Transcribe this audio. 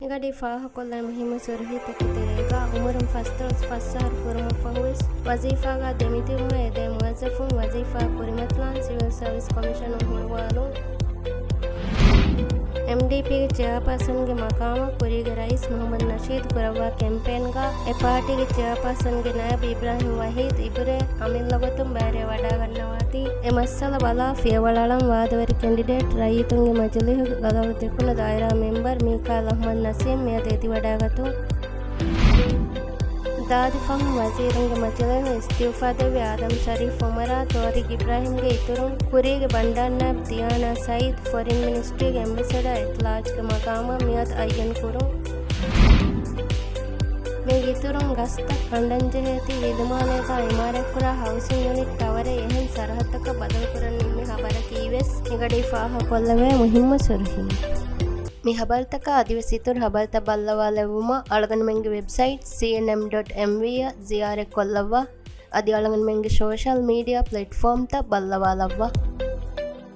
Igadi faha kolla muhimu surhita kitirega umurum fastros fassar furum fahus wazifaga demitimu ede muwazzafun wazifa kurimatlan civil service commission hulwalu MDP के chairperson के मकाम कुरीगे rice Mohammad Nasheed Kurwa campaign का ए party के chairperson के नायब इब्राहिम वहीद इबरे अमिल लगतुम बैरे वडा गन्नवाती ए muscle बला फियवलालम वादवरी candidate रईतुंगे मजलिह गदव तेकुन दायरा member मीकाल Ahmad Naseem मे देती वडा गतु दादी फम वजीरंगे मजलिह इस्तीफा देवे आदम शरीफ उमरा तोरिक इब्राहिम के इतुरुम कुरीगे बंडार नायब दियाना सईद फॉरेन मिनिस्ट्री के एम्बेसडर इतलाज के मकाम मियत अयन कुरुम मे इतुरुम गस्त कंडन जहेती विद्यमाने का इमारत कुरा हाउसिंग यूनिट टवरे यहन सरहद का बदल करन निम्मे हबर कीवेस निगडी फाहा कोल्लवे मुहिम्म सुरही मी हबरतक आदिवासीतुर हबरत बल्लवालेवुमा अळगन मेंगे वेबसೈಟ್ cnm.mv ಜಿಯಾರೆ ಕೊಲ್ಲವ್ವ ಅದಿ ಅಳಗನ್ ಮೆಂಗೆ ಸೋಶಲ್ ಮೀಡಿಯಾ ಪ್ಲಾಟ್‌ಫಾರ್ಮ್ ತ ಬಲ್ಲವಾಲವ್ವ